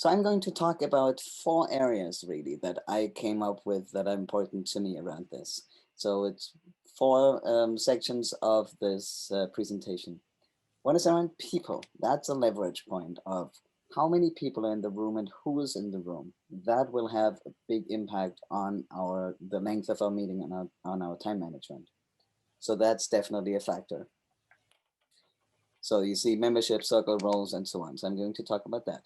So I'm going to talk about 4 areas really that I came up with that are important to me around this. So it's 4 sections of this presentation. One is around people. That's a leverage point of how many people are in the room and who is in the room. That will have a big impact on the length of our meeting and on our time management. So that's definitely a factor. So you see membership, circle roles, and so on. So I'm going to talk about that.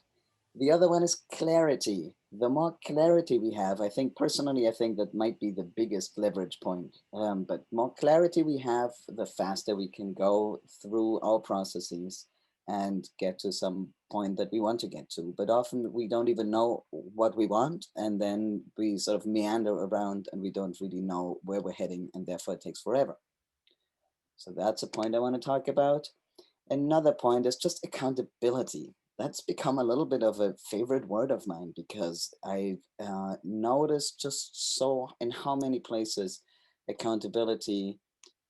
The other one is clarity. The more clarity we have, I think personally, I think that might be the biggest leverage point. But more clarity we have, the faster we can go through our processes and get to some point that we want to get to. But often we don't even know what we want. And then we sort of meander around and we don't really know where we're heading. And therefore it takes forever. So that's a point I want to talk about. Another point is just accountability. That's become a little bit of a favorite word of mine because I noticed just so in how many places accountability,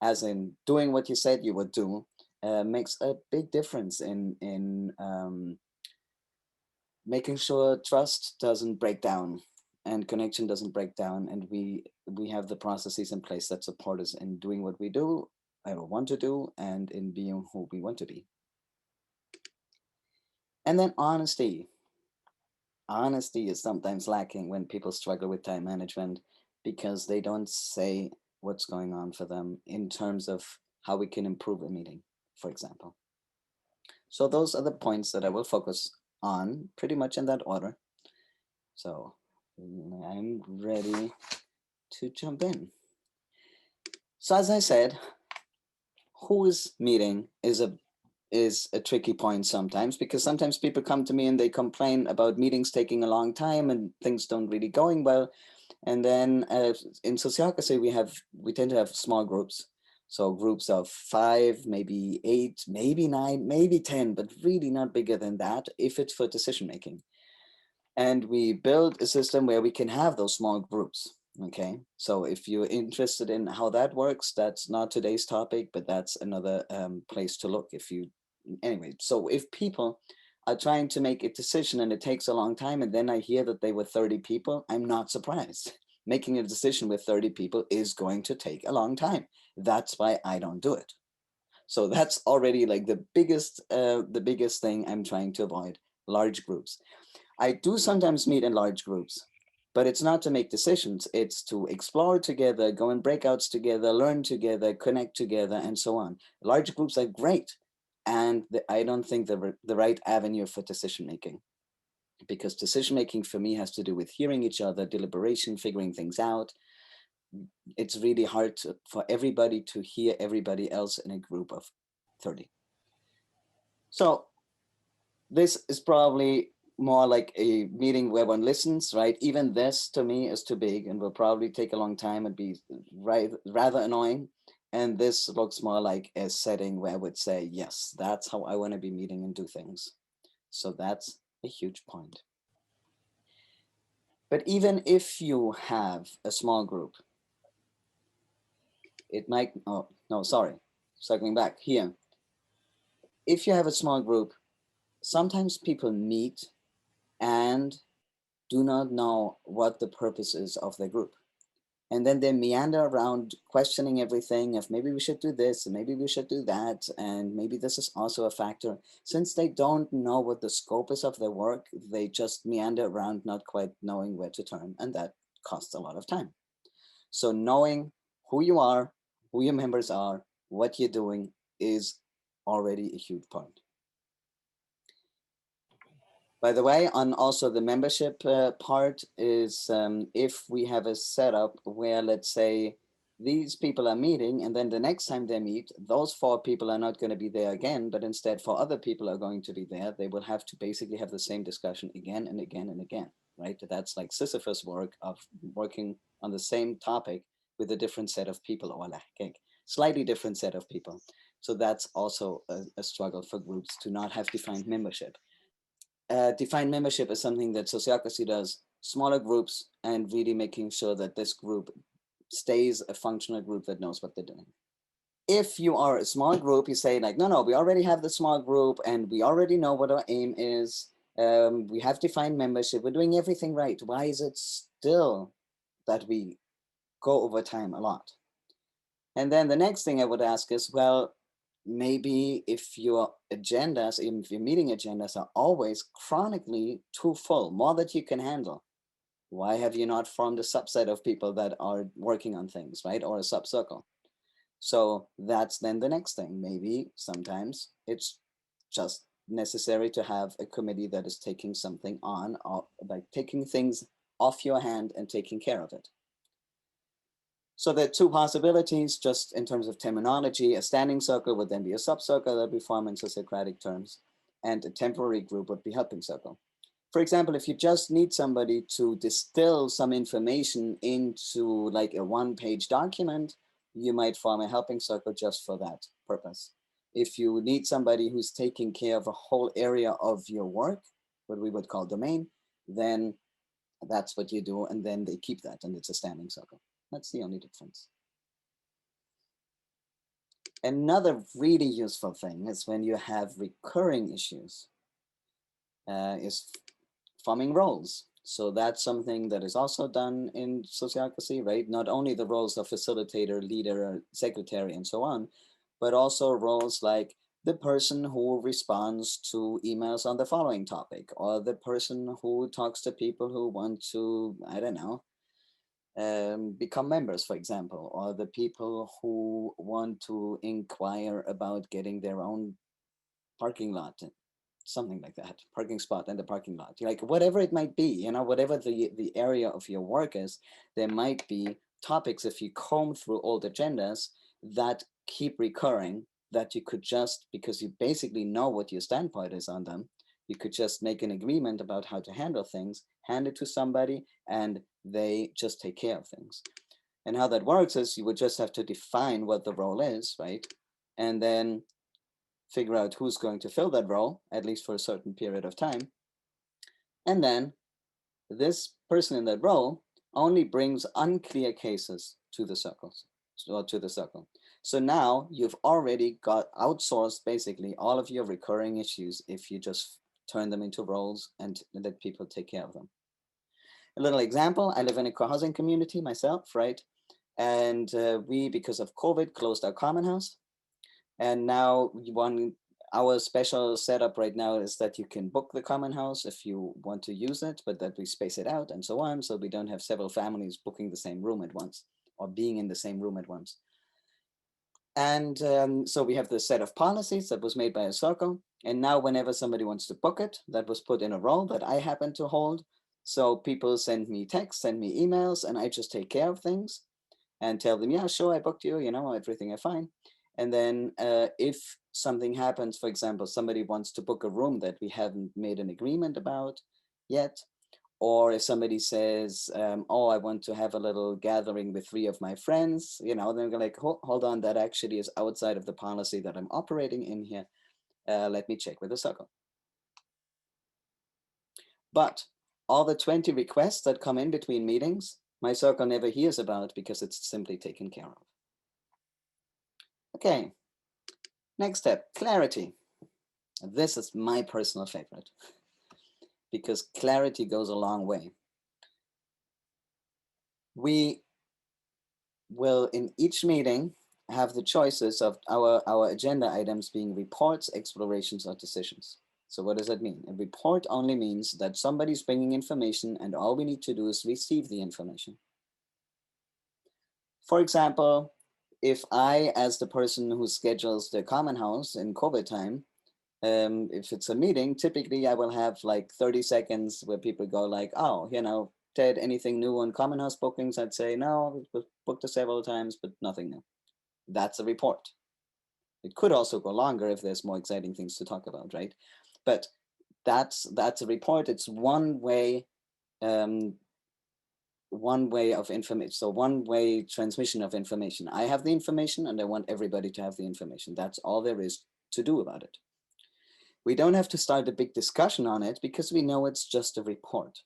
as in doing what you said you would do, makes a big difference in making sure trust doesn't break down and connection doesn't break down, and we have the processes in place that support us in doing what we do, I want to do, and in being who we want to be. And then honesty. Honesty is sometimes lacking when people struggle with time management because they don't say what's going on for them in terms of how we can improve a meeting, for example. So those are the points that I will focus on pretty much in that order. So I'm ready to jump in. So as I said, who is meeting is a tricky point sometimes because sometimes people come to me and they complain about meetings taking a long time and things don't really going well. And then in Sociocracy, we tend to have small groups. So groups of 5, maybe 8, maybe 9, maybe 10, but really not bigger than that if it's for decision making. And we build a system where we can have those small groups. Okay, so if you're interested in how that works, that's not today's topic, but that's another place to look. Anyway, so if people are trying to make a decision and it takes a long time, and then I hear that they were 30 people, I'm not surprised. Making a decision with 30 people is going to take a long time. That's why I don't do it. So that's already like the biggest thing I'm trying to avoid: large groups. I do sometimes meet in large groups, but it's not to make decisions. It's to explore together, go in breakouts together, learn together, connect together, and so on. Large groups are great. And I don't think the right avenue for decision making, because decision making for me has to do with hearing each other, deliberation, figuring things out. It's really hard for everybody to hear everybody else in a group of 30. So this is probably more like a meeting where one listens, right? Even this to me is too big and will probably take a long time and be rather annoying. And this looks more like a setting where I would say, yes, that's how I want to be meeting and do things. So that's a huge point. But even if you have a small group, it might, oh, no, sorry, circling back here. If you have a small group, sometimes people meet and do not know what the purpose is of their group. And then they meander around questioning everything of maybe we should do this and maybe we should do that. And maybe this is also a factor. Since they don't know what the scope is of their work, they just meander around, not quite knowing where to turn. And that costs a lot of time. So knowing who you are, who your members are, what you're doing is already a huge point. By the way, on also the membership part is if we have a setup where, let's say, these people are meeting and then the next time they meet, those 4 people are not going to be there again, but instead 4 other people are going to be there. They will have to basically have the same discussion again and again and again, right? That's like Sisyphus work of working on the same topic with a different set of people, or like slightly different set of people. So that's also a struggle for groups to not have defined membership. Defined membership is something that Sociocracy does, smaller groups, and really making sure that this group stays a functional group that knows what they're doing. If you are a small group, you say like, no, we already have the small group and we already know what our aim is. We have defined membership. We're doing everything right. Why is it still that we go over time a lot? And then the next thing I would ask is, well, maybe if your agendas, even if your meeting agendas are always chronically too full, more that you can handle, why have you not formed a subset of people that are working on things, right? Or a subcircle? So that's then the next thing. Maybe sometimes it's just necessary to have a committee that is taking something on, or like taking things off your hand and taking care of it. So there are two possibilities, just in terms of terminology. A standing circle would then be a subcircle that we form in Sociocratic terms, and a temporary group would be helping circle. For example, if you just need somebody to distill some information into like a one-page document, you might form a helping circle just for that purpose. If you need somebody who's taking care of a whole area of your work, what we would call domain, then that's what you do, and then they keep that, and it's a standing circle. That's the only difference. Another really useful thing is when you have recurring issues, is forming roles. So that's something that is also done in Sociocracy, right? Not only the roles of facilitator, leader, secretary, and so on, but also roles like the person who responds to emails on the following topic, or the person who talks to people who want to, I don't know, become members, for example, or the people who want to inquire about getting their own parking lot, something like that, parking spot in the parking lot, like whatever it might be, whatever the area of your work is, there might be topics, if you comb through old agendas, that keep recurring, that you could just, because you basically know what your standpoint is on them, you could just make an agreement about how to handle things, hand it to somebody, and they just take care of things. And how that works is you would just have to define what the role is, right? And then figure out who's going to fill that role, at least for a certain period of time. And then this person in that role only brings unclear cases to the circles, or to the circle. So now you've already got outsourced basically all of your recurring issues if you just turn them into roles and let people take care of them. A little example, I live in a co-housing community myself, right? And we, because of COVID, closed our common house. And now our special setup right now is that you can book the common house if you want to use it, but that we space it out and so on. So we don't have several families booking the same room at once, or being in the same room at once. And so we have this set of policies that was made by a circle. And now whenever somebody wants to book it, that was put in a role that I happen to hold. So people send me texts, send me emails, and I just take care of things and tell them, yeah, sure, I booked you, everything is fine. And then if something happens, for example, somebody wants to book a room that we haven't made an agreement about yet, or if somebody says, oh, I want to have a little gathering with 3 of my friends, then we're like, hold on, that actually is outside of the policy that I'm operating in here. Let me check with the circle. But all the 20 requests that come in between meetings, my circle never hears about because it's simply taken care of. Okay, next step, clarity. This is my personal favorite because clarity goes a long way. We will, in each meeting, have the choices of our agenda items being reports, explorations, or decisions. So what does that mean? A report only means that somebody's bringing information and all we need to do is receive the information. For example, if I, as the person who schedules the common house in COVID time, if it's a meeting, typically I will have like 30 seconds where people go like, oh, Ted, anything new on common house bookings? I'd say, no, it was booked several times, but nothing new. That's a report. It could also go longer if there's more exciting things to talk about, right? But that's a report. It's one way of information. So one way transmission of information. I have the information and I want everybody to have the information. That's all there is to do about it. We don't have to start a big discussion on it because we know it's just a report.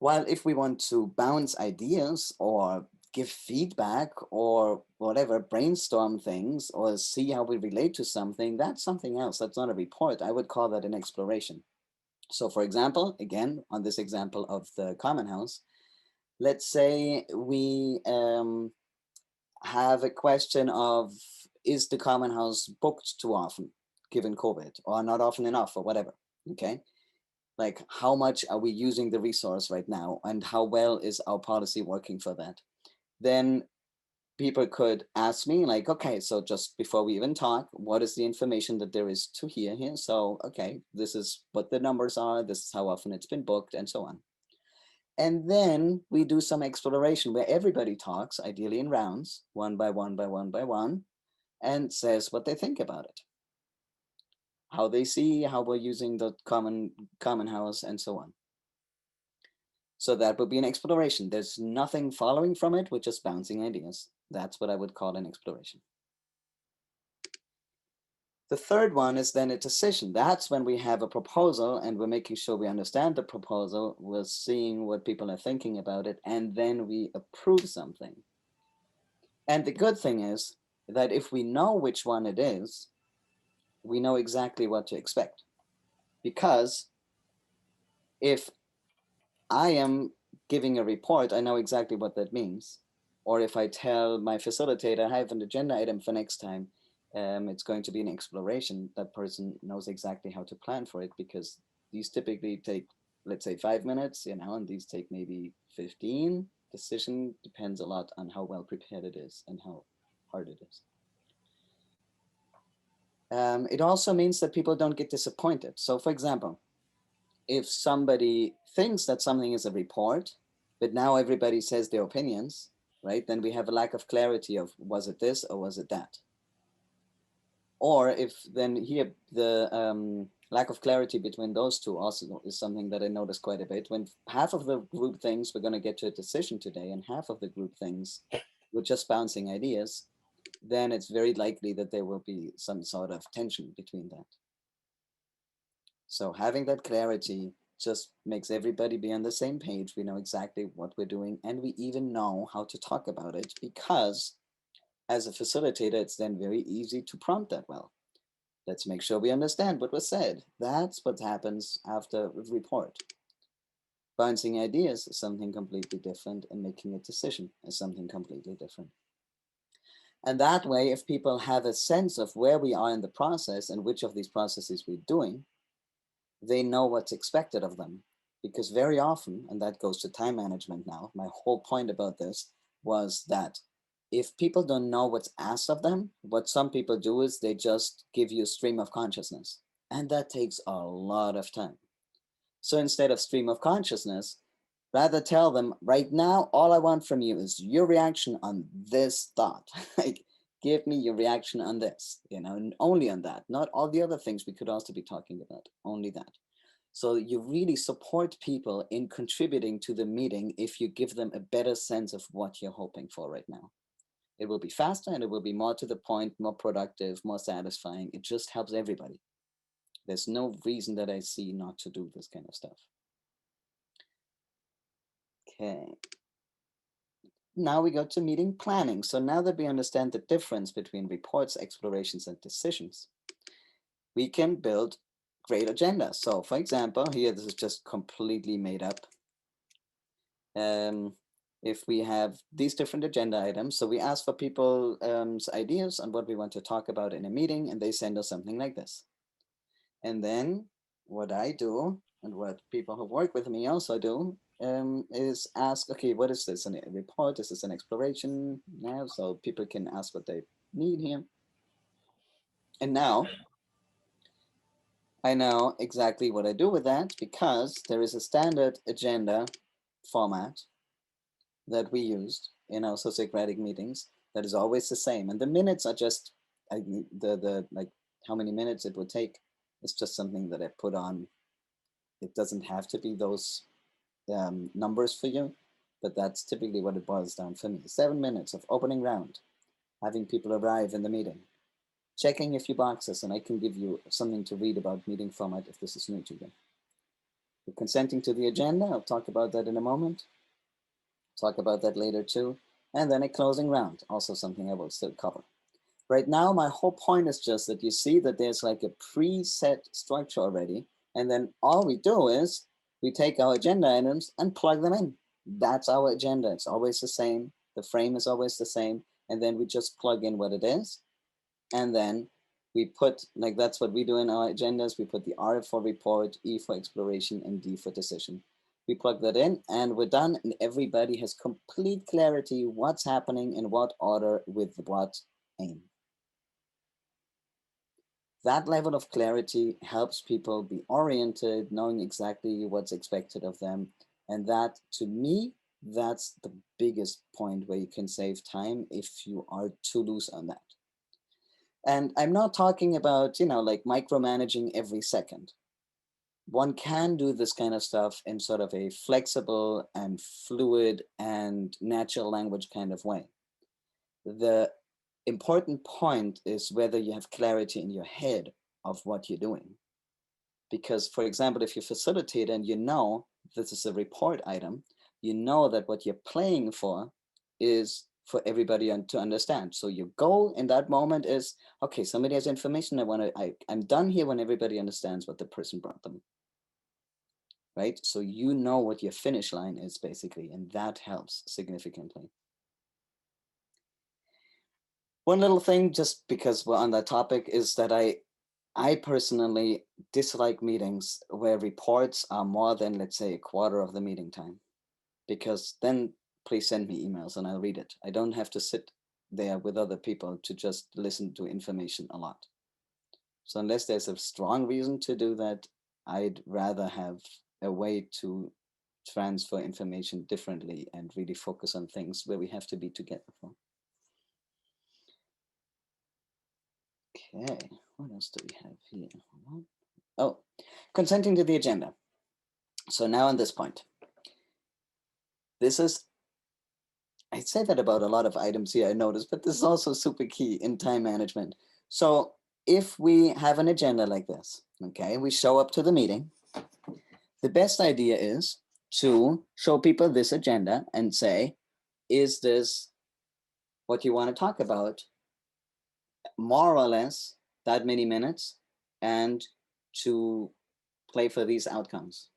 While if we want to bounce ideas or give feedback or whatever, brainstorm things or see how we relate to something, that's something else. That's not a report. I would call that an exploration. So for example, again, on this example of the common house, let's say we have a question of, is the common house booked too often given COVID or not often enough or whatever? Okay. Like how much are we using the resource right now and how well is our policy working for that? Then people could ask me like, okay, so just before we even talk, what is the information that there is to hear here? So, okay, this is what the numbers are. This is how often it's been booked and so on. And then we do some exploration where everybody talks, ideally in rounds, one by one by one by one, and says what they think about it, how they see how we're using the common house and so on. So that would be an exploration. There's nothing following from it. We're just bouncing ideas. That's what I would call an exploration. The third one is then a decision. That's when we have a proposal and we're making sure we understand the proposal. We're seeing what people are thinking about it, and then we approve something. And the good thing is that if we know which one it is, we know exactly what to expect. Because if I am giving a report, I know exactly what that means. Or if I tell my facilitator, I have an agenda item for next time, it's going to be an exploration, that person knows exactly how to plan for it, because these typically take, let's say, 5 minutes, and these take maybe 15. Decision depends a lot on how well prepared it is and how hard it is. It also means that people don't get disappointed. So for example, if somebody thinks that something is a report, but now everybody says their opinions, right? Then we have a lack of clarity of, was it this or was it that? Or if then here the lack of clarity between those two also is something that I notice quite a bit. When half of the group thinks we're going to get to a decision today and half of the group thinks we're just bouncing ideas, then it's very likely that there will be some sort of tension between that. So having that clarity just makes everybody be on the same page. We know exactly what we're doing, and we even know how to talk about it, because as a facilitator, it's then very easy to prompt that well. Let's make sure we understand what was said. That's what happens after a report. Bouncing ideas is something completely different, and making a decision is something completely different. And that way, if people have a sense of where we are in the process and which of these processes we're doing, they know what's expected of them. Because very often, and that goes to time management now, my whole point about this was that if people don't know what's asked of them, what some people do is they just give you a stream of consciousness. And that takes a lot of time. So instead of stream of consciousness, rather tell them, right now, all I want from you is your reaction on this thought. Like, give me your reaction on this, and only on that, not all the other things we could also be talking about, only that. So you really support people in contributing to the meeting if you give them a better sense of what you're hoping for right now. It will be faster and it will be more to the point, more productive, more satisfying. It just helps everybody. There's no reason that I see not to do this kind of stuff. Okay. Now we go to meeting planning. So now that we understand the difference between reports, explorations, and decisions, we can build great agendas. So for example, here, this is just completely made up. If we have these different agenda items, so we ask for people's ideas on what we want to talk about in a meeting, and they send us something like this. And then what I do, and what people who work with me also do, is ask, okay, what is this? A report? Is this an exploration? Now, so people can ask what they need here. And now I know exactly what I do with that, because there is a standard agenda format that we used in our Sociocratic meetings that is always the same. And the minutes are just, like how many minutes it would take. It's just something that I put on. It doesn't have to be those numbers for you, but that's typically what it boils down for me. 7 minutes of opening round, having people arrive in the meeting, checking a few boxes, and I can give you something to read about meeting format if this is new to you. You're consenting to the agenda. I'll talk about that in a moment. Talk about that later too. and then a closing round, also something I will still cover. Right now, my whole point is just that you see that there's like a preset structure already, and then all we do is we take our agenda items and plug them in. That's our agenda. It's always the same. The frame is always the same. And then we just plug in what it is. And then we put, like that's what we do in our agendas. We put the R for report, E for exploration, and D for decision. We plug that in and we're done. And everybody has complete clarity what's happening in what order with what aim. That level of clarity helps people be oriented, knowing exactly what's expected of them. And that, to me, that's the biggest point where you can save time if you are too loose on that. And I'm not talking about, like micromanaging every second. One can do this kind of stuff in sort of a flexible and fluid and natural language kind of way. The important point is whether you have clarity in your head of what you're doing. Because, for example, if you facilitate and you know this is a report item, you know that what you're playing for is for everybody to understand. So your goal in that moment is, okay, somebody has information. I'm done here when everybody understands what the person brought them. Right? So you know what your finish line is basically, and that helps significantly. One little thing, just because we're on that topic, is that I personally dislike meetings where reports are more than, let's say, a quarter of the meeting time, because then please send me emails and I'll read it. I don't have to sit there with other people to just listen to information a lot. So unless there's a strong reason to do that, I'd rather have a way to transfer information differently and really focus on things where we have to be together for. Okay, what else do we have here? Oh, consenting to the agenda. So now on this point, this is, I'd say that about a lot of items here I noticed, but this is also super key in time management. So if we have an agenda like this, okay, we show up to the meeting, the best idea is to show people this agenda and say, is this what you want to talk about? More or less that many minutes, and to play for these outcomes.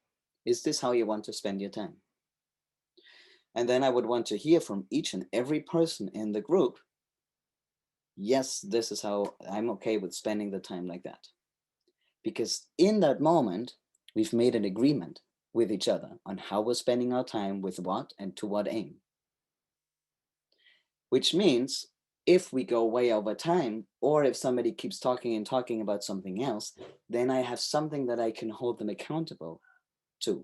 Is this how you want to spend your time? And then I would want to hear from each and every person in the group, yes, this is how I'm okay with spending the time like that. Because in that moment, we've made an agreement with each other on how we're spending our time with what and to what aim. Which means if we go way over time, or if somebody keeps talking and talking about something else, then I have something that I can hold them accountable to.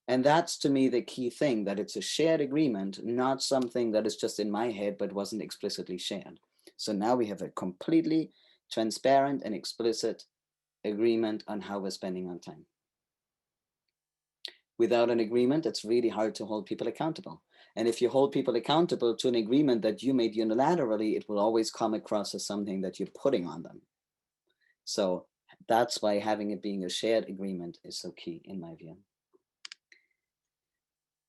And that's, to me, the key thing, that it's a shared agreement, not something that is just in my head but wasn't explicitly shared. So now we have a completely transparent and explicit agreement on how we're spending our time. Without an agreement, it's really hard to hold people accountable. And if you hold people accountable to an agreement that you made unilaterally, it will always come across as something that you're putting on them. So that's why having it being a shared agreement is so key in my view.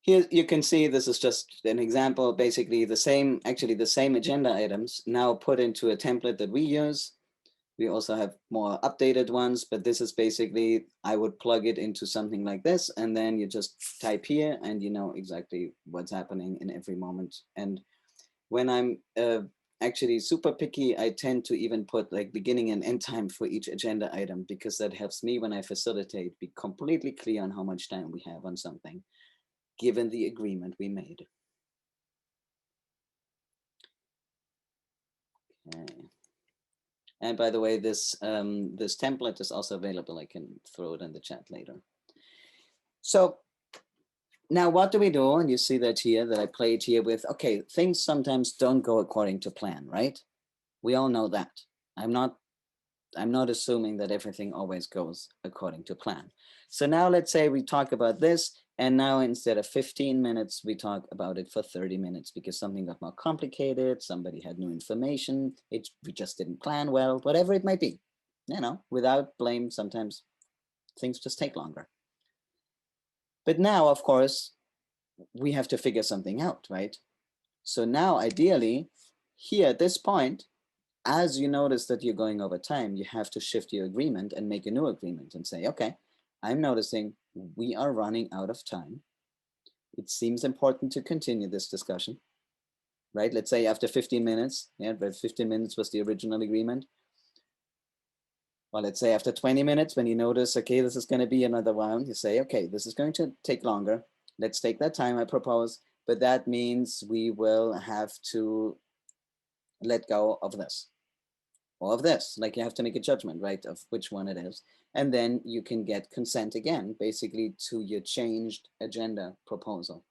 Here you can see this is just an example, basically the same agenda items now put into a template that we use. We also have more updated ones, but this is basically, I would plug it into something like this, and then you just type here and you know exactly what's happening in every moment. And when I'm actually super picky, I tend to even put like beginning and end time for each agenda item, because that helps me when I facilitate be completely clear on how much time we have on something, given the agreement we made. Okay. And by the way, this template is also available. I can throw it in the chat later. So now what do we do? And you see that here, that I played here with, okay, things sometimes don't go according to plan, right? We all know that. I'm not assuming that everything always goes according to plan. So now let's say we talk about this, and now instead of 15 minutes, we talk about it for 30 minutes because something got more complicated, somebody had new information, we just didn't plan well, whatever it might be. You know, without blame, sometimes things just take longer. But now, of course, we have to figure something out, right? So now ideally, here at this point, as you notice that you're going over time, you have to shift your agreement and make a new agreement and say, okay, I'm noticing we are running out of time. It seems important to continue this discussion, right? Let's say after 15 minutes, yeah, 15 minutes was the original agreement. Well, let's say after 20 minutes, when you notice, okay, this is going to be another round, you say, okay, this is going to take longer. Let's take that time I propose, but that means we will have to let go of this or of this. Like you have to make a judgment, right, of which one it is. And then you can get consent again, basically to your changed agenda proposal.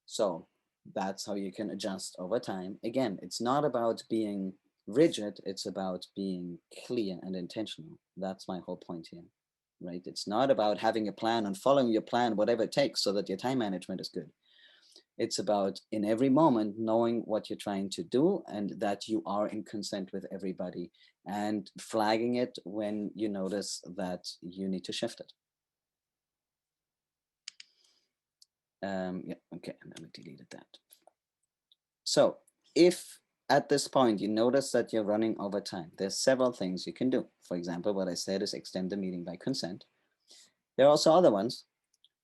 So that's how you can adjust over time. Again, it's not about being rigid, it's about being clear and intentional. That's my whole point here, right? It's not about having a plan and following your plan, whatever it takes, so that your time management is good. It's about in every moment knowing what you're trying to do and that you are in consent with everybody and flagging it when you notice that you need to shift it. Yeah, okay, and then we deleted that. So if at this point you notice that you're running over time, there's several things you can do. For example, what I said is extend the meeting by consent. There are also other ones.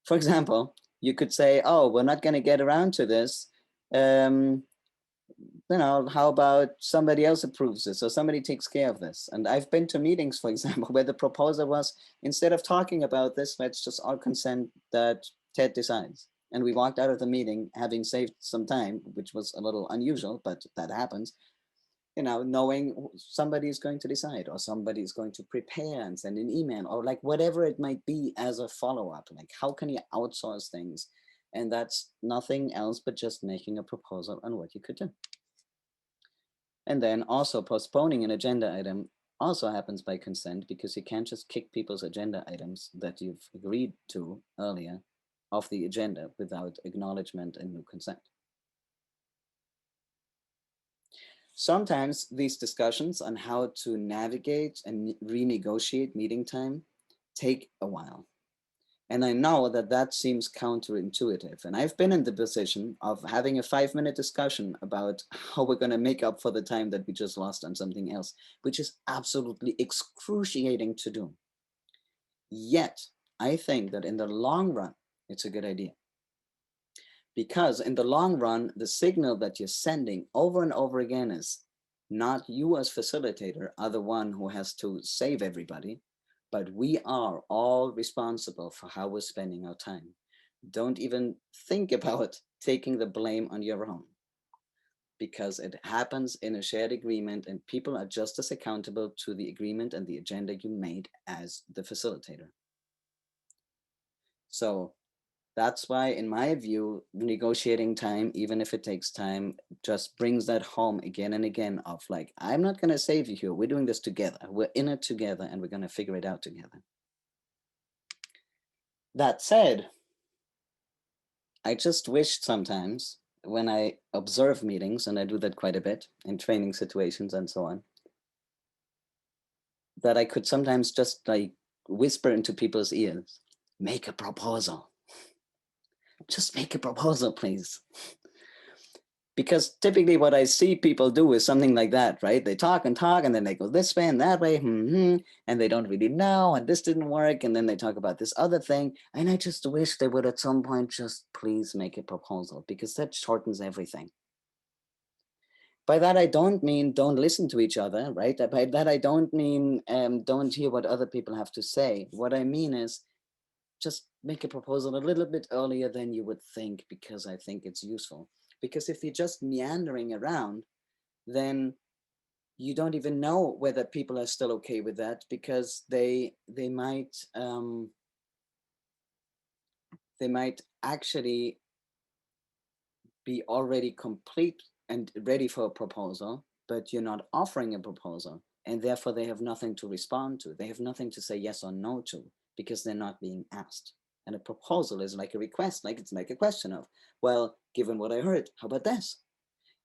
For example, you could say, oh, we're not going to get around to this. How about somebody else approves this or somebody takes care of this? And I've been to meetings, for example, where the proposal was, instead of talking about this, let's just all consent that Ted decides. And we walked out of the meeting having saved some time, which was a little unusual, but that happens, knowing somebody is going to decide or somebody is going to prepare and send an email or like whatever it might be as a follow-up. Like how can you outsource things? And that's nothing else but just making a proposal on what you could do. And then also postponing an agenda item also happens by consent because you can't just kick people's agenda items that you've agreed to earlier off the agenda without acknowledgement and new consent. Sometimes these discussions on how to navigate and renegotiate meeting time take a while. And I know that that seems counterintuitive. And I've been in the position of having a 5-minute discussion about how we're going to make up for the time that we just lost on something else, which is absolutely excruciating to do. Yet, I think that in the long run, it's a good idea. Because in the long run, the signal that you're sending over and over again is not you as facilitator are the one who has to save everybody, but we are all responsible for how we're spending our time. Don't even think about taking the blame on your own because it happens in a shared agreement and people are just as accountable to the agreement and the agenda you made as the facilitator. So that's why, in my view, negotiating time, even if it takes time, just brings that home again and again of like, I'm not going to save you here. We're doing this together. We're in it together and we're going to figure it out together. That said, I just wish sometimes when I observe meetings, and I do that quite a bit in training situations and so on, that I could sometimes just like whisper into people's ears, make a proposal. Just make a proposal, please. Because typically what I see people do is something like that, right? They talk and then they go this way and that way, and they don't really know, and this didn't work, and then they talk about this other thing. And I just wish they would at some point just please make a proposal because that shortens everything. By that, I don't mean don't listen to each other, right? By that, I don't mean don't hear what other people have to say. What I mean is just make a proposal a little bit earlier than you would think because I think it's useful. Because if you're just meandering around, then you don't even know whether people are still okay with that because they might actually be already complete and ready for a proposal, but you're not offering a proposal, and therefore they have nothing to respond to. They have nothing to say yes or no to because they're not being asked. And a proposal is like a request, like it's like a question of, well, given what I heard, how about this?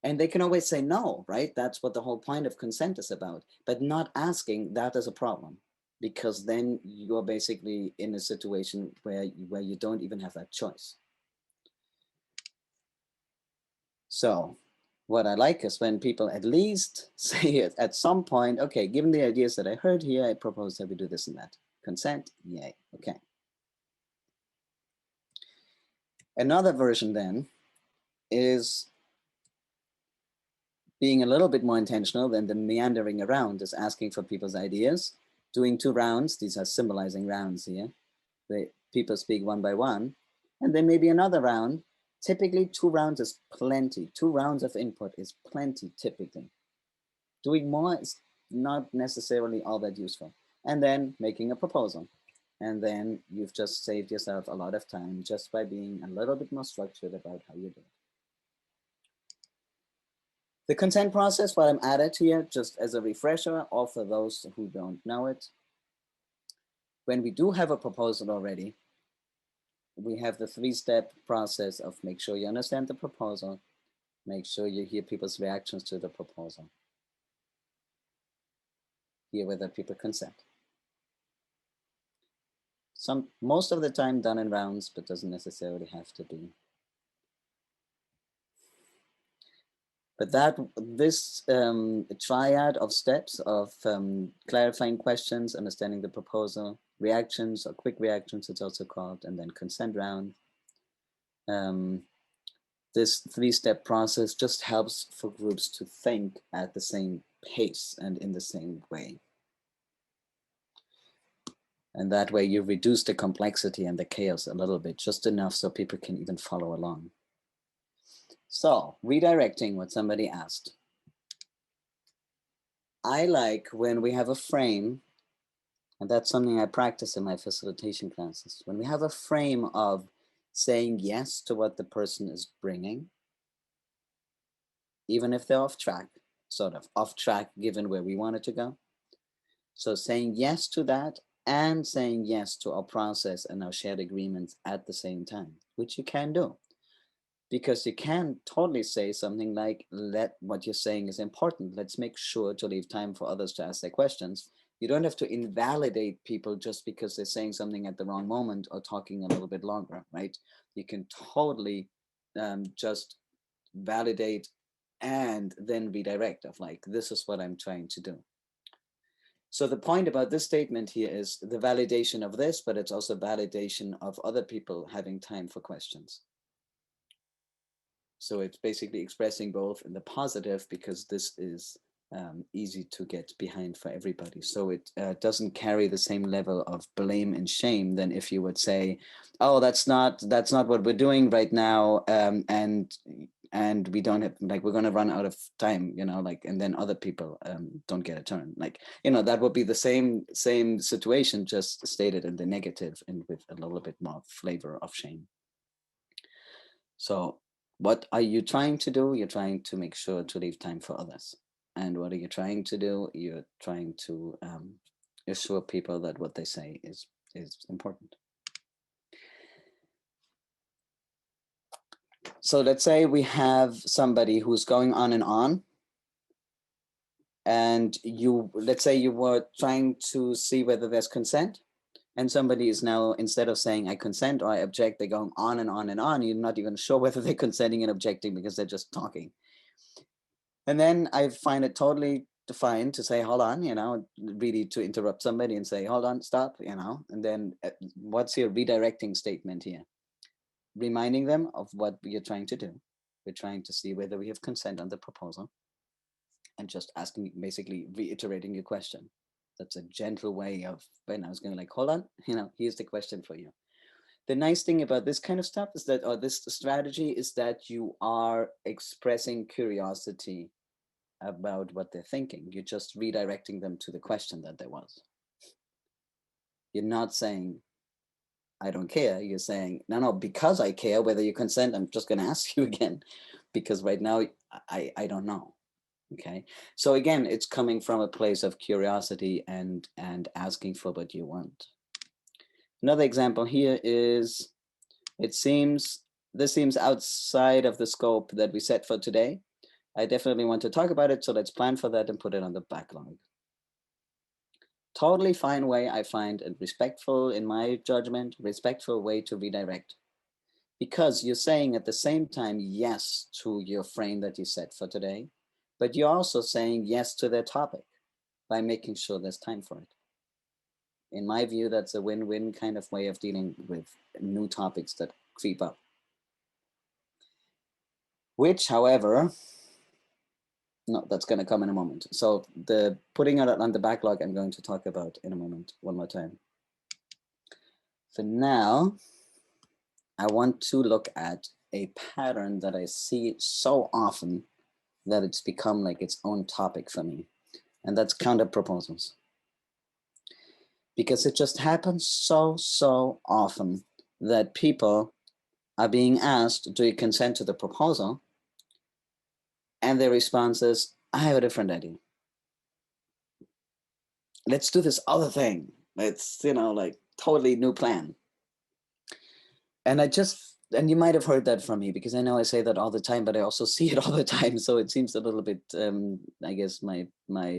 And they can always say no, right? That's what the whole point of consent is about. But not asking, that is a problem because then you're basically in a situation where you don't even have that choice. So what I like is when people at least say it at some point, okay, given the ideas that I heard here, I propose that we do this and that. Consent, yay, okay. Another version then is being a little bit more intentional than the meandering around, is asking for people's ideas, doing 2 rounds. These are symbolizing rounds here. People speak one by one, and then maybe another round. Typically 2 rounds is plenty. 2 rounds of input is plenty typically. Doing more is not necessarily all that useful. And then making a proposal. And then you've just saved yourself a lot of time just by being a little bit more structured about how you do it. The consent process, what I'm added here, just as a refresher, or for those who don't know it, when we do have a proposal already, we have the 3-step process of make sure you understand the proposal, make sure you hear people's reactions to the proposal, hear whether people consent. Most of the time done in rounds, but doesn't necessarily have to be. But this triad of steps of clarifying questions, understanding the proposal, reactions or quick reactions, it's also called, and then consent round. This 3-step process just helps for groups to think at the same pace and in the same way. And that way you reduce the complexity and the chaos a little bit, just enough so people can even follow along. So, redirecting what somebody asked. I like when we have a frame, and that's something I practice in my facilitation classes. When we have a frame of saying yes to what the person is bringing, even if they're off track, sort of off track given where we want it to go. So saying yes to that and saying yes to our process and our shared agreements at the same time, which you can do. Because you can totally say something like, what you're saying is important. Let's make sure to leave time for others to ask their questions. You don't have to invalidate people just because they're saying something at the wrong moment or talking a little bit longer, right? You can totally just validate and then redirect of like, this is what I'm trying to do. So the point about this statement here is the validation of this, but it's also validation of other people having time for questions. So it's basically expressing both in the positive because this is easy to get behind for everybody. So it doesn't carry the same level of blame and shame than if you would say, oh, that's not what we're doing right now. And we don't have, like, we're going to run out of time, you know, like, and then other people don't get a turn. Like, you know, that would be the same situation, just stated in the negative and with a little bit more flavor of shame. So what are you trying to do? You're trying to make sure to leave time for others. And what are you trying to do? You're trying to assure people that what they say is important. So let's say we have somebody who's going on, and let's say you were trying to see whether there's consent, and somebody is now, instead of saying I consent or I object, they're going on and on and on. You're not even sure whether they're consenting and objecting because they're just talking. And then I find it totally fine to say, hold on, you know, really to interrupt somebody and say, hold on, stop, you know, and then what's your redirecting statement here? Reminding them of what you're trying to do. We're trying to see whether we have consent on the proposal and just asking, basically reiterating your question. That's a gentle way of, when I was going to like, hold on, you know, here's the question for you. The nice thing about this kind of stuff is that, or this strategy is that you are expressing curiosity about what they're thinking. You're just redirecting them to the question that there was. You're not saying, I don't care. You're saying, no, because I care whether you consent, I'm just going to ask you again, because right now I don't know. Okay. So again, it's coming from a place of curiosity and asking for what you want. Another example here is, this seems outside of the scope that we set for today. I definitely want to talk about it, so let's plan for that and put it on the backlog. Totally fine way, I find, and respectful, in my judgment, respectful way to redirect. because you're saying at the same time yes to your frame that you set for today, but you're also saying yes to their topic by making sure there's time for it. In my view, that's a win-win kind of way of dealing with new topics that creep up. Which, however, no, that's going to come in a moment. So the putting it on the backlog, I'm going to talk about in a moment, one more time. For now, I want to look at a pattern that I see so often that it's become like its own topic for me, and that's counter proposals. Because it just happens so often that people are being asked, do you consent to the proposal? And their response is, I have a different idea. Let's do this other thing. It's, like totally new plan. And you might have heard that from me, because I know I say that all the time, but I also see it all the time. So it seems a little bit, I guess, my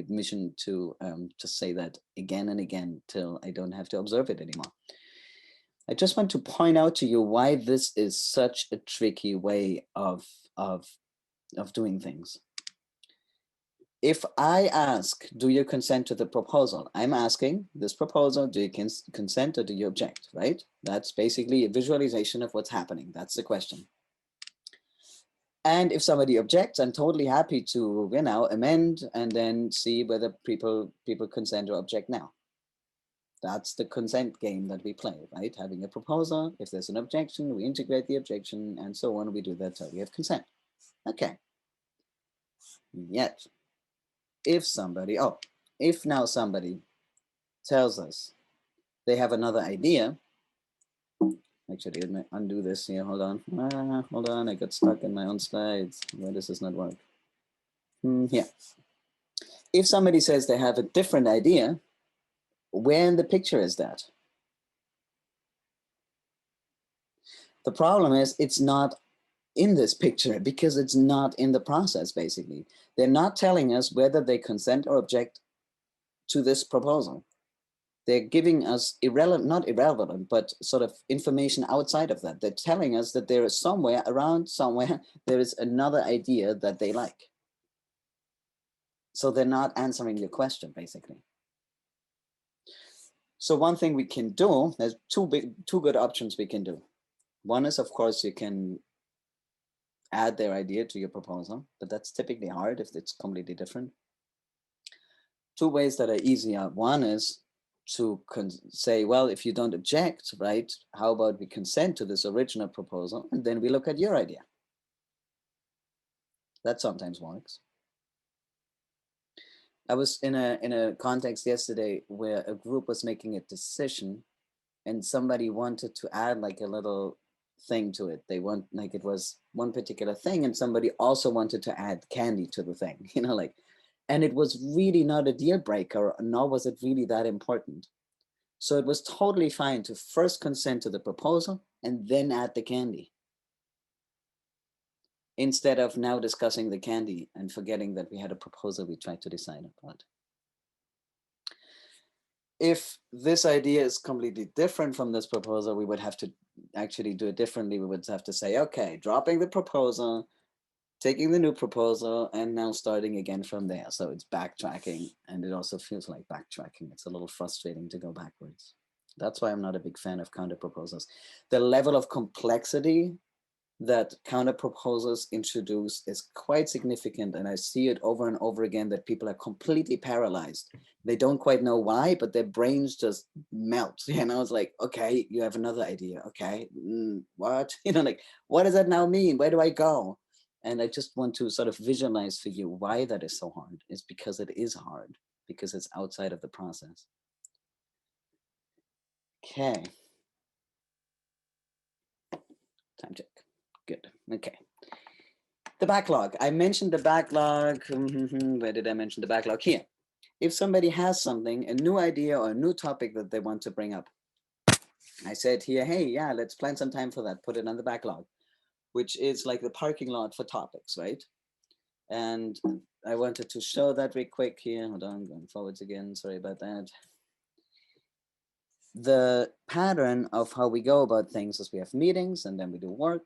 mission to just say that again and again till I don't have to observe it anymore. I just want to point out to you why this is such a tricky way of doing things. If I ask, do you consent to the proposal? I'm asking this proposal, do you consent or do you object, right? That's basically a visualization of what's happening. That's the question. And if somebody objects, I'm totally happy to, amend and then see whether people consent or object now. That's the consent game that we play, right? Having a proposal, if there's an objection, we integrate the objection and so on. We do that till we have consent. Okay. Yet, if now somebody tells us they have another idea, actually, let me undo this here, hold on, I got stuck in my own slides. Why does this not work? Here. If somebody says they have a different idea, where in the picture is that? The problem is it's not in this picture because it's not in the process, basically. They're not telling us whether they consent or object to this proposal. They're giving us not irrelevant, but sort of information outside of that. They're telling us that there is somewhere, there is another idea that they like. So they're not answering your question, basically. So one thing we can do, there's two good options we can do. One is, of course, you can add their idea to your proposal, but that's typically hard if it's completely different. Two ways that are easier. One is to say, well, if you don't object, right, how about we consent to this original proposal and then we look at your idea. That sometimes works. I was in a context yesterday where a group was making a decision and somebody wanted to add like a little thing to it. They want, like, it was one particular thing and somebody also wanted to add candy to the thing, and it was really not a deal breaker, nor was it really that important. So it was totally fine to first consent to the proposal and then add the candy, instead of now discussing the candy and forgetting that we had a proposal we tried to decide upon. If this idea is completely different from this proposal, we would have to actually do it differently. We would have to say, okay, dropping the proposal, taking the new proposal, and now starting again from there. So it's backtracking, and it also feels like backtracking. It's a little frustrating to go backwards. That's why I'm not a big fan of counter proposals. The level of complexity that counter proposals introduce is quite significant, and I see it over and over again that people are completely paralyzed. They don't quite know why, but their brains just melt. It's like, okay, you have another idea. Okay, what? Like, what does that now mean? Where do I go? And I just want to sort of visualize for you why that is so hard. It's because it is hard, because it's outside of the process. Okay. Time check. Good. Okay. The backlog. I mentioned the backlog. Where did I mention the backlog? Here. If somebody has something, a new idea or a new topic that they want to bring up, I said here, hey, yeah, let's plan some time for that. Put it on the backlog, which is like the parking lot for topics, right? And I wanted to show that real quick here. Hold on, going forwards again. Sorry about that. the pattern of how we go about things is we have meetings and then we do work.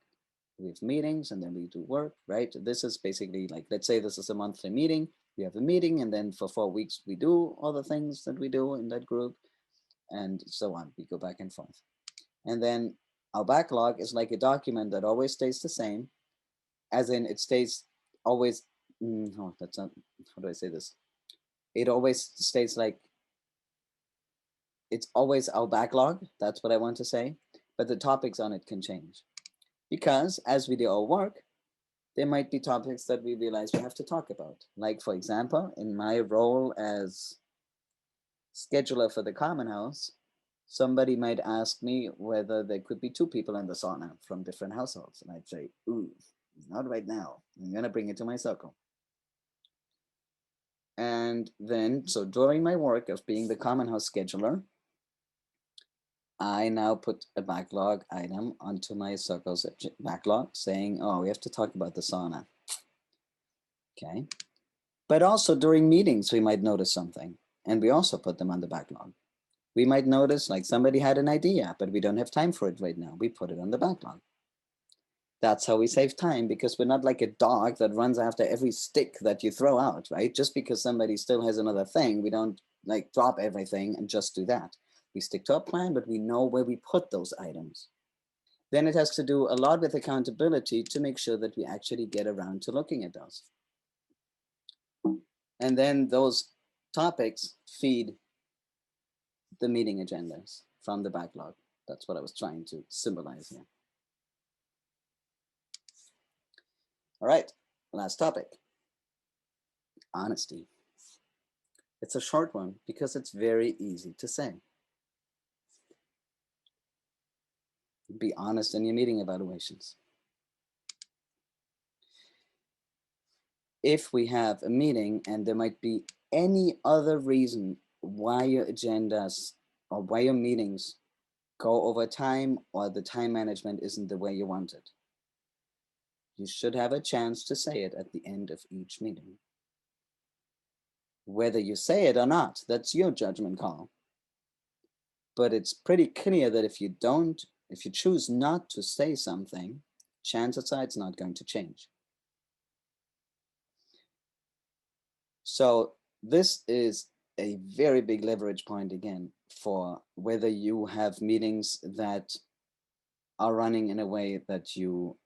We have meetings and then we do work, right? This is basically like, let's say this is a monthly meeting. We have a meeting and then for 4 weeks we do all the things that we do in that group and so on. We go back and forth. And then our backlog is like a document that always stays the same, as in it stays always, no, that's not, how do I say this? It always stays like, it's always our backlog. That's what I want to say. But the topics on it can change because as we do our work, there might be topics that we realize we have to talk about. Like, for example, in my role as scheduler for the Common House, somebody might ask me whether there could be two people in the sauna from different households. And I'd say, ooh, not right now. I'm going to bring it to my circle. And then, so during my work of being the Common House scheduler, I now put a backlog item onto my circles backlog saying, oh, we have to talk about the sauna. Okay. But also during meetings, we might notice something and we also put them on the backlog. We might notice like somebody had an idea, but we don't have time for it right now. We put it on the backlog. That's how we save time because we're not like a dog that runs after every stick that you throw out, right? Just because somebody still has another thing, we don't like drop everything and just do that. We stick to our plan, but we know where we put those items. Then it has to do a lot with accountability to make sure that we actually get around to looking at those. And then those topics feed the meeting agendas from the backlog. That's what I was trying to symbolize here. All right, last topic, honesty. It's a short one because it's very easy to say. Be honest in your meeting evaluations. If we have a meeting and there might be any other reason why your agendas or why your meetings go over time or the time management isn't the way you want it, you should have a chance to say it at the end of each meeting. Whether you say it or not, that's your judgment call. But it's pretty clear that if you choose not to say something, chances are it's not going to change. So this is a very big leverage point again for whether you have meetings that are running in a way that you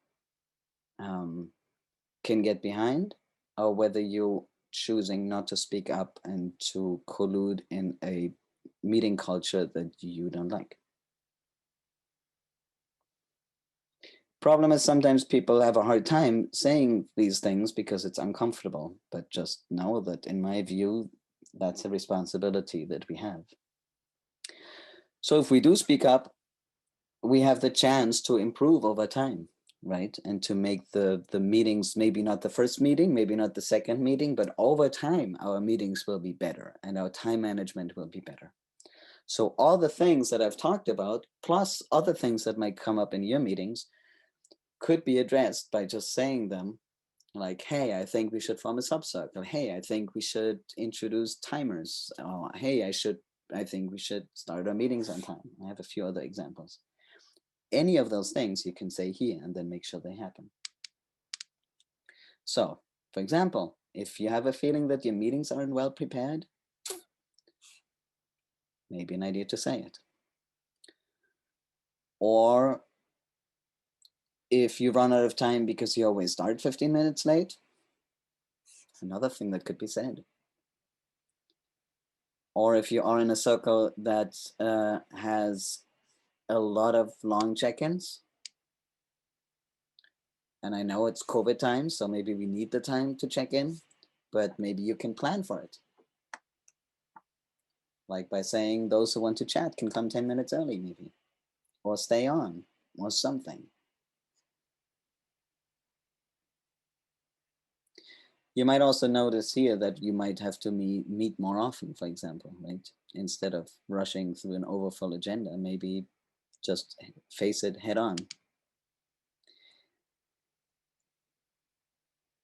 can get behind, or whether you're choosing not to speak up and to collude in a meeting culture that you don't like. Problem is sometimes people have a hard time saying these things because it's uncomfortable, but just know that in my view, that's a responsibility that we have. So if we do speak up, we have the chance to improve over time, right? And to make the meetings, maybe not the first meeting, maybe not the second meeting, but over time, our meetings will be better and our time management will be better. So all the things that I've talked about, plus other things that might come up in your meetings, could be addressed by just saying them like, hey, I think we should form a subcircle. Hey, I think we should introduce timers. Hey, I think we should start our meetings on time. I have a few other examples. Any of those things you can say here and then make sure they happen. So, for example, if you have a feeling that your meetings aren't well prepared, maybe an idea to say it. Or if you run out of time because you always start 15 minutes late, another thing that could be said. Or if you are in a circle that has a lot of long check-ins, and I know it's COVID time, so maybe we need the time to check in, but maybe you can plan for it. Like by saying those who want to chat can come 10 minutes early maybe, or stay on, or something. You might also notice here that you might have to meet more often, for example, right? Instead of rushing through an overfull agenda, maybe just face it head on.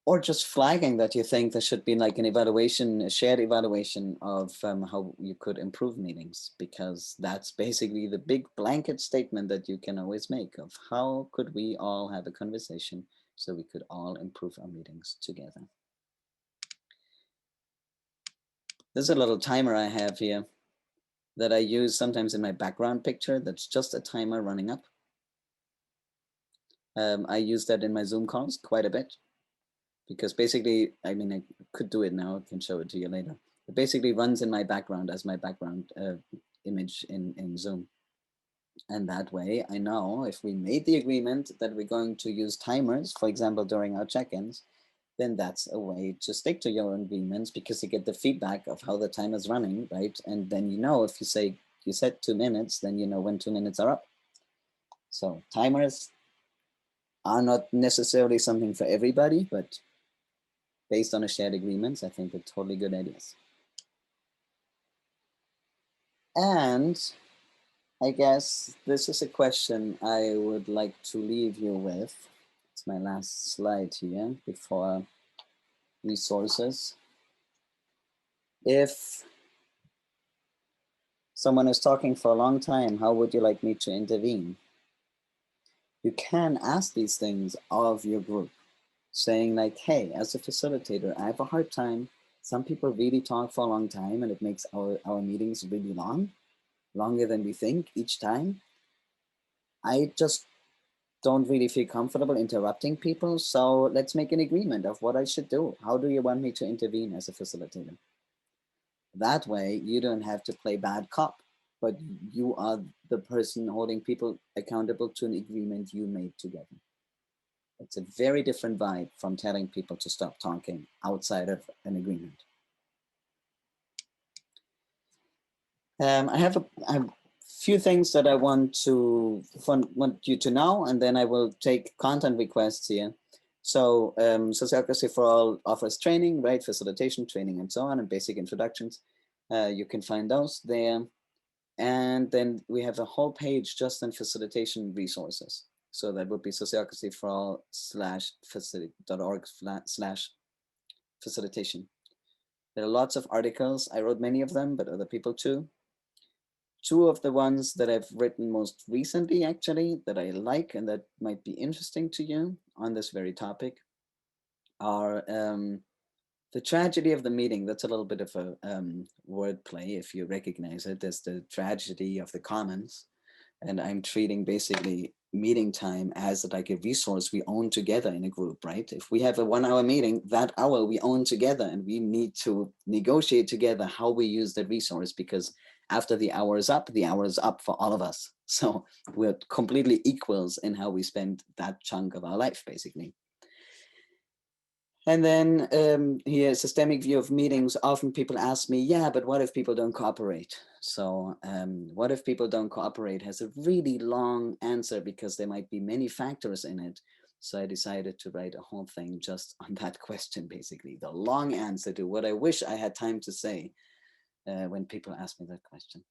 or just flagging that you think there should be like an evaluation, a shared evaluation of how you could improve meetings, because that's basically the big blanket statement that you can always make of how could we all have a conversation so we could all improve our meetings together. There's a little timer I have here that I use sometimes in my background picture. That's just a timer running up. I use that in my Zoom calls quite a bit, because basically, I mean, I could do it now, I can show it to you later. It basically runs in my background as my background image in Zoom. And that way I know if we made the agreement that we're going to use timers, for example, during our check-ins, then that's a way to stick to your agreements, because you get the feedback of how the time is running, right? And then you know, if you say you said 2 minutes, then you know when 2 minutes are up. So timers are not necessarily something for everybody, but based on a shared agreements, I think they're totally good ideas. And I guess this is a question I would like to leave you with. It's my last slide here before resources. If someone is talking for a long time, how would you like me to intervene? You can ask these things of your group, saying like, hey, as a facilitator, I have a hard time. Some people really talk for a long time and it makes our meetings really long, longer than we think each time. I just don't really feel comfortable interrupting people. So let's make an agreement of what I should do. How do you want me to intervene as a facilitator? That way you don't have to play bad cop, but you are the person holding people accountable to an agreement you made together. It's a very different vibe from telling people to stop talking outside of an agreement. I have a few things that I want you to know, and then I will take content requests here. So Sociocracy for All offers training, right? Facilitation training and so on, and basic introductions. You can find those there. And then we have a whole page just on facilitation resources. So that would be sociocracyforall.org/facilitation. There are lots of articles. I wrote many of them, but other people too. Two of the ones that I've written most recently, actually, that I like and that might be interesting to you on this very topic are the tragedy of the meeting. That's a little bit of a wordplay, if you recognize it. There's the tragedy of the commons. And I'm treating basically meeting time as like a resource we own together in a group, right? If we have a 1 hour meeting, that hour we own together, and we need to negotiate together how we use that resource, because after the hour is up for all of us. So we're completely equals in how we spend that chunk of our life, basically. And then here, systemic view of meetings. Often people ask me, yeah, but what if people don't cooperate? So what if people don't cooperate has a really long answer, because there might be many factors in it. So I decided to write a whole thing just on that question, basically, the long answer to what I wish I had time to say when people ask me that question.